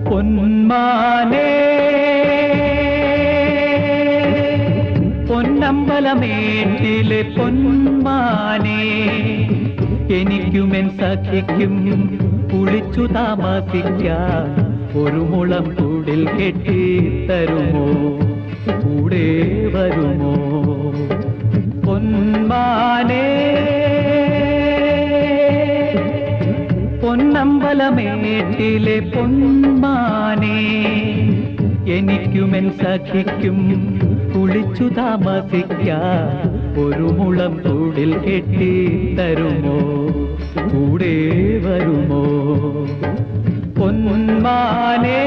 പൊന്മാനേ പൊന്നമ്പലമേട്ടിലെ പൊന്മാനേ എനിക്കുമെൻ സഖിക്കും കുളിച്ചു താമസിക്കാൻ ഒരു മുളം കൂടിൽ കെട്ടി തരുമോ കൂടെ വരുമോ പൊന്മാനേ പൊന്നമ്പലമേട്ടിലെ പൊന്മാനേ എനിക്കുമെൻ സഖിക്കും കുളിച്ചു താമസിക്കാൻ ഒരു മുളം കൂടിൽ കെട്ടി തരുമോ കൂടെ വരുമോ പൊന്മാനേ